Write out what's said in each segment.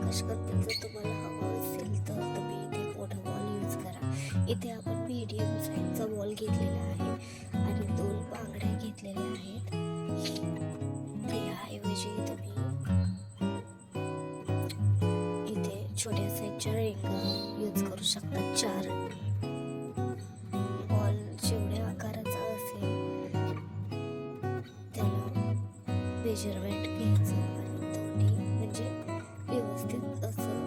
आकाश कंदील जर तुम्हाला हवा असेल तर तुम्ही इथे मोठा बॉल यूज करा. इथे आपण मीडियम साईजचा बॉल घेतलेला आहे आणि 2 बांगड्या घेतलेल्या आहेत. त्याऐवजी तुम्ही इथे छोट्या साईजच्या रिंगा यूज करू शकता. 4 बॉल जेवढ्या आकाराचा असेल त्याला मेजरमेंट घ्यायचं आणि दोन्ही म्हणजे व्यवस्थित असं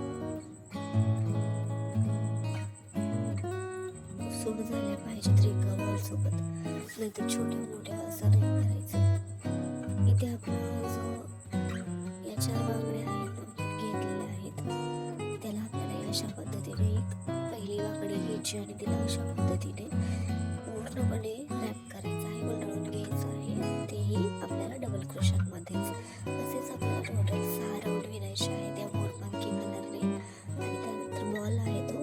सूट झाल्या पाहिजेत रिंगा बॉल सोबत, नाहीतर छोट्या मोठ्या असं नाही करायचं. इथे आपला जो या 4 बांगड्या आहेत घेतलेल्या आहेत त्याला आपल्याला अशा पद्धतीने एक पहिली बांगडी घ्यायची आणि तिला अशा पद्धतीने पूर्णपणे रॅप करायचं आहे, गुंडाळून घ्यायचं आहे. तेही आपल्याला डबल क्रोशेटमध्येच. तसेच आपल्याला टोटल 6 राऊंड विणायचे आहे त्या मोरपंखी कलरने. आणि त्यानंतर बॉल आहे तो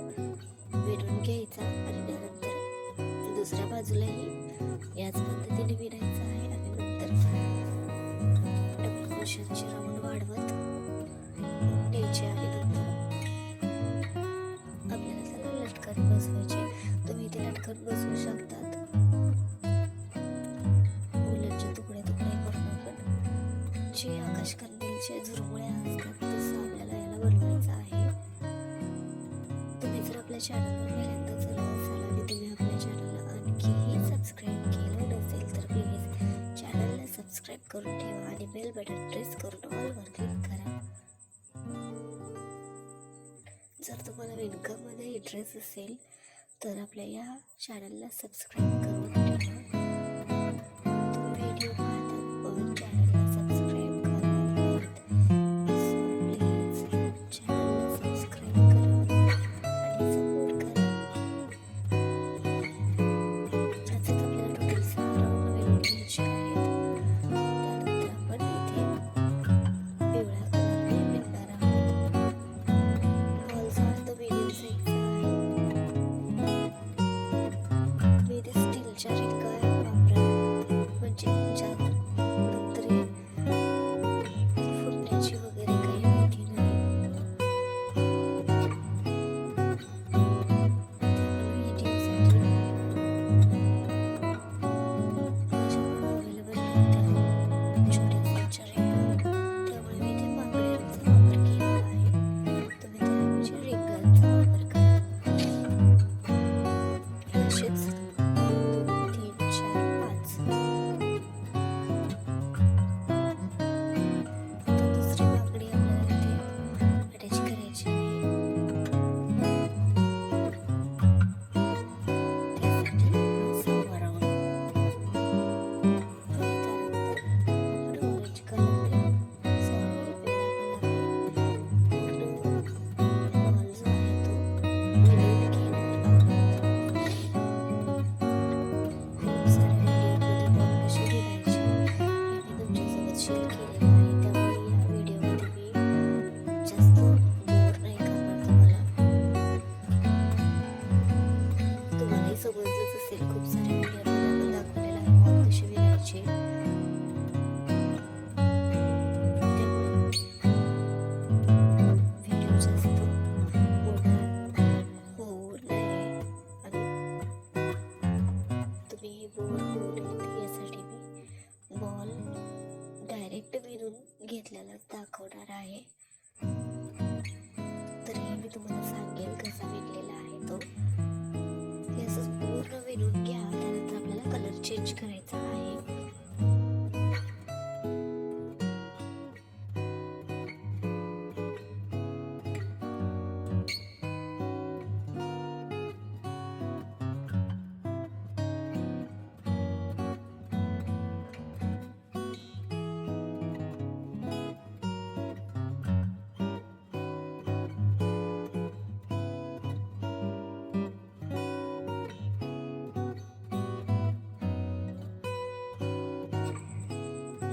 विणून घ्यायचा आणि त्यानंतर दुसऱ्या बाजूलाही याच पद्धतीने विणायचा आहे आणि नंतर डबल क्रोशेटचे राऊंड वाढवत द्यायचे आणि नंतर आपल्याला त्याला लटकन बसवायचे. तुम्ही इथे लटकन बसवू शकतात. उलनचे तुकडे तुकडे करून आपण जे आकाश कंदीलचे झुरमुळे असतात तसं आपल्याला याला बनवायचं आहे. तुम्ही जर आपल्या चॅनलवर पहिल्यांदा जर असाल आणि तुम्ही आपल्या चॅनलला आणखीही सबस्क्राईब केलं नसेल तर प्लीज चॅनलला सबस्क्राईब करून ठेवा आणि बेल बटन प्रेस करून ऑलवर क्लिक करा. जर तुम्हाला विणकाममध्ये इंटरेस्ट असेल तर आपल्या या चॅनलला सबस्क्राईब करून ठेवा. तुम्ही व्हिडिओ पाहतात पण चॅनलला सबस्क्राईब करत नाहीत, सो प्लीज चॅनलला सबस्क्राईब करा आणि सपोर्ट करा. असेच आपल्याला टोटल 6 राऊंड विणून घ्यायचे आहेत. त्यानंतर आपण इथे पिवळ्या कलरने विणणार आहोत. बॉल जो आहे तो मीडियम साईजचा आहे. तुम्ही इथे स्टीलच्या रिंगा वापरा म्हणजे ज्यात नंतर फुटण्याची वगैरे काही भीती नाही. व्हिडिओसाठी माझ्याकडे अवेलेबल नव्हत्या छोट्या साईजच्या रिंगा, त्यामुळे मी इथे बांगड्यांचा वापर केलेला आहे. तुम्ही त्याऐवजी रिंगांचा वापर करा. असेच 1 2 3 4 5 आता दुसरी बांगडी आपल्याला इथे अटॅच करायची आहे. त्यासाठी हा 6वा राऊंड. त्यानंतर आपण ऑरेंज कलरने सॉरी पिवळ्या कलरने पूर्ण बॉल जो आहे तो विणून घेणार आहोत. खूप साऱ्या व्हिडिओमध्ये बॉल कशी विणायची हे मी तुमच्यासोबत शेअर केलेलं आहे, त्यामुळे या व्हिडिओमध्ये मी जास्त बोर नाही करणार तुम्हाला. तुम्हालाही समजलंच असेल, खूप साऱ्या व्हिडिओमध्ये आपण दाखवलेलं आहे बॉल कशी विणायचे. त्यामुळे व्हिडिओ जास्त मोठा होऊ नये आणि तुम्ही बोर होऊ नये यासाठी मी बॉल डायरेक्ट विणून घेतलेला दाखवणार आहे. तरीही मी तुम्हाला सांगेल कसा विणलेला आहे तो. हे असं पूर्ण विणून घ्या. त्यानंतर आपल्याला कलर चेंज करायचा आहे.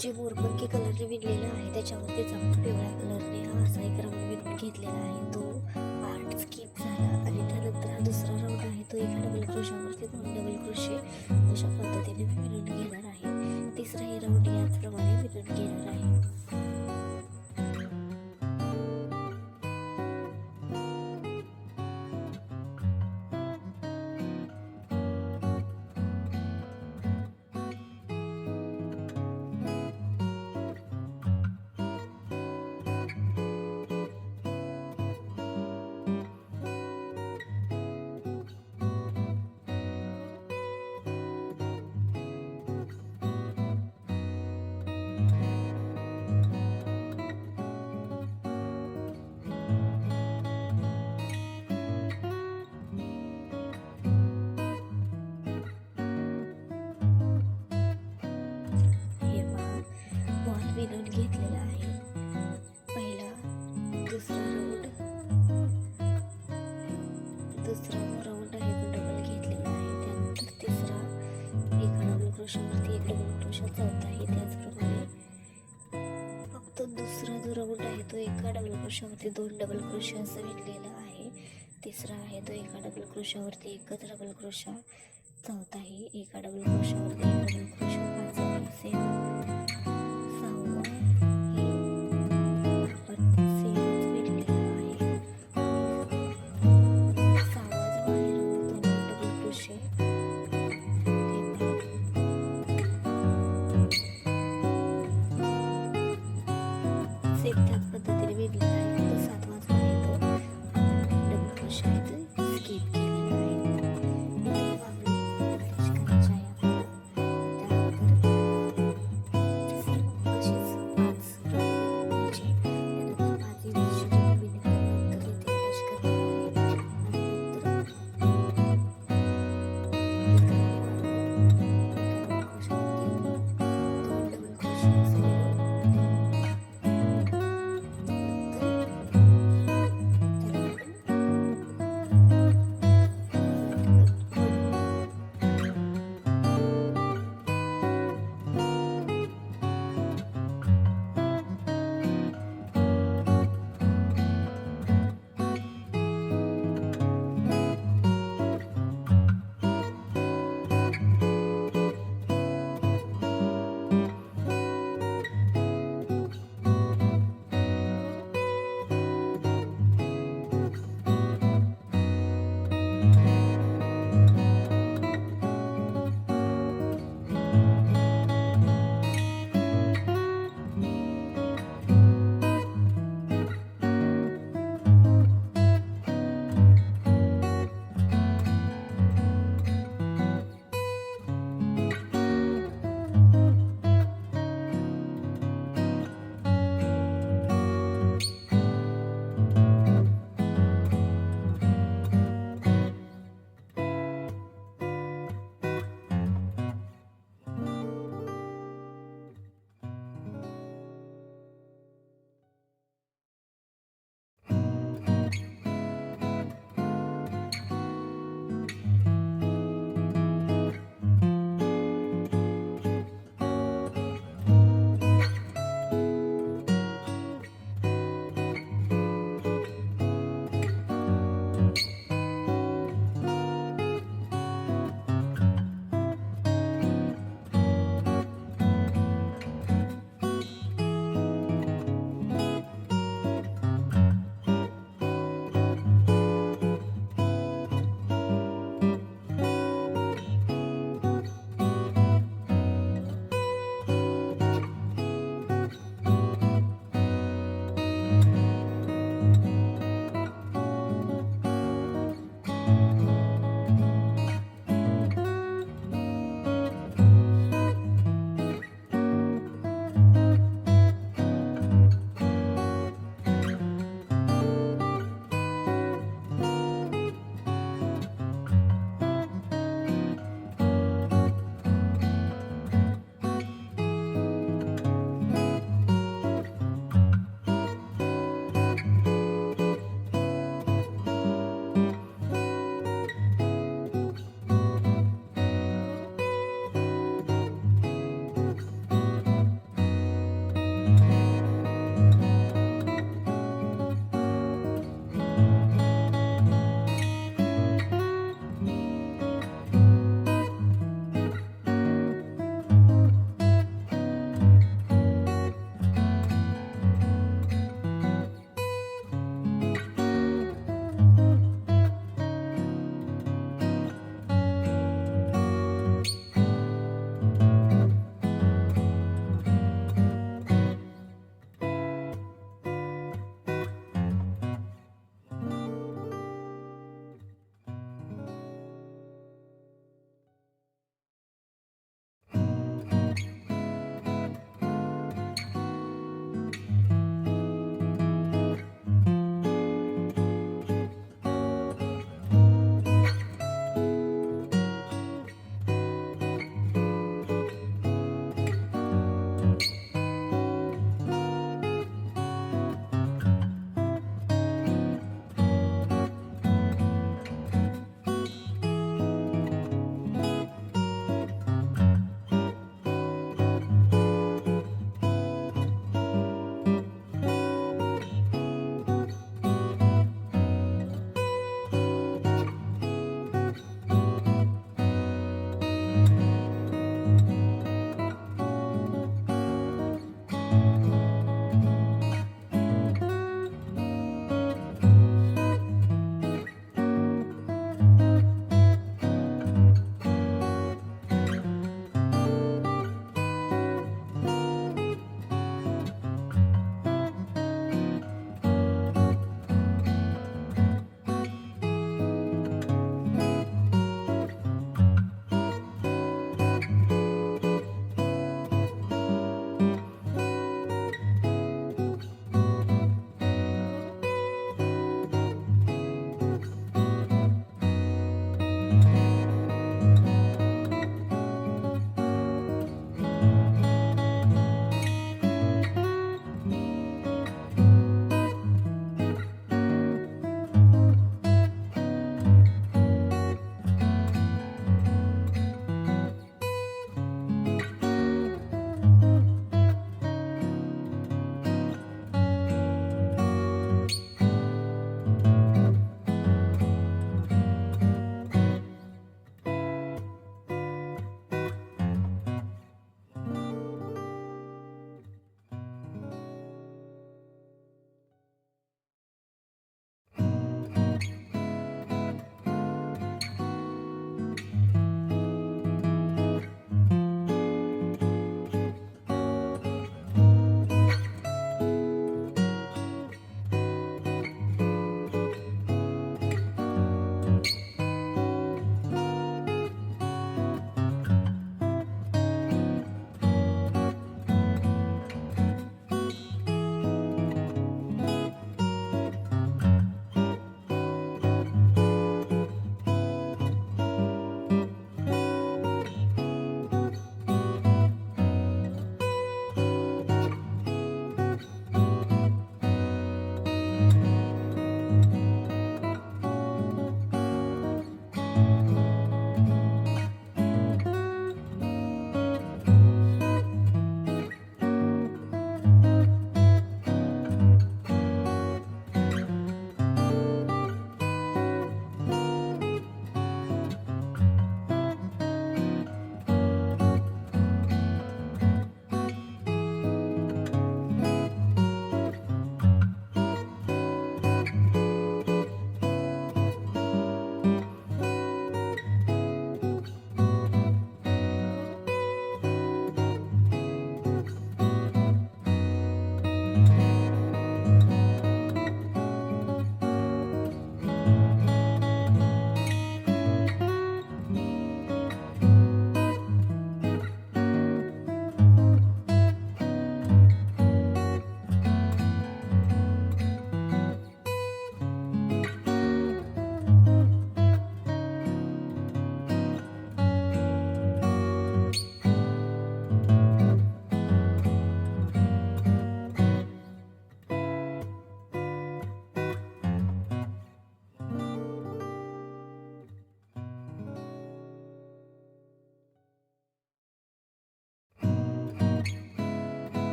जे मोरपंखी कलरने विणलेलं आहे त्याच्यावरतीच आपण पिवळ्या कलरने हा असा एक राऊंड विणून घेतलेला आहे. तो पार्ट स्किप झाला आणि त्यानंतर हा दुसरा राऊंड आहे तो एका डबल क्रोशावरती 2 डबल क्रोशे अशा पद्धतीने मी विणून घेणार आहे. तिसराही राऊंड याचप्रमाणे विणून घेणार आहे. घेतलेला आहे. पहिला दुसरा जो राऊंड आहे तो डबल घेतलेला आहे. त्यानंतर तिसरा एका डबल क्रोशावरती एक डबल क्रोशा, चौथा आहे त्याचप्रमाणे फक्त दुसरा जो राऊंड आहे तो एका डबल क्रोशावरती 2 डबल क्रोशा असं घेतलेला आहे. तिसरा आहे तो एका डबल क्रोशावरती एकच डबल क्रोशा, चौथा आहे एका डबल क्रोशावरती एक डबल क्रोशा, पाचवा आहे सेम, सहावा हे आपण सेमच भेटलेला आहे. सहावा जो आहे राऊंड तो डबल क्रोशे सेम त्याच पद्धतीने भेटलेला आहे. तो सातवा जो आहे तो डबल क्रोशे आहे तो स्किप केलेला आहे. इथे बांगडी अटॅच करायची आहे आपल्याला. त्यानंतर सेम अशीच 5 राऊंड घ्यायचे. त्यानंतर 5 इंचची विणकर इथे अटॅच करणार आहे. आणि नंतर डबल क्रोशे असं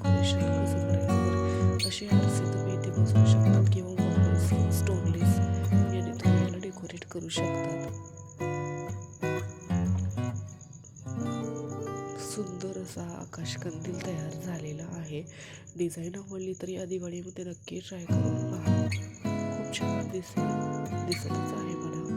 डेकोरेशन कसं करायचं तर असे आरसे तुम्ही इथे बसवू शकतात किंवा वॉललेस किंवा स्टोनलेस याने तुम्ही याला डेकोरेट करू शकतात. सुंदर असा आकाश कंदील तयार झालेला आहे. डिझाईन आवडली तर या दिवाळीमध्ये नक्की ट्राय करून पहा. खूप छान दिसतच आहे मला.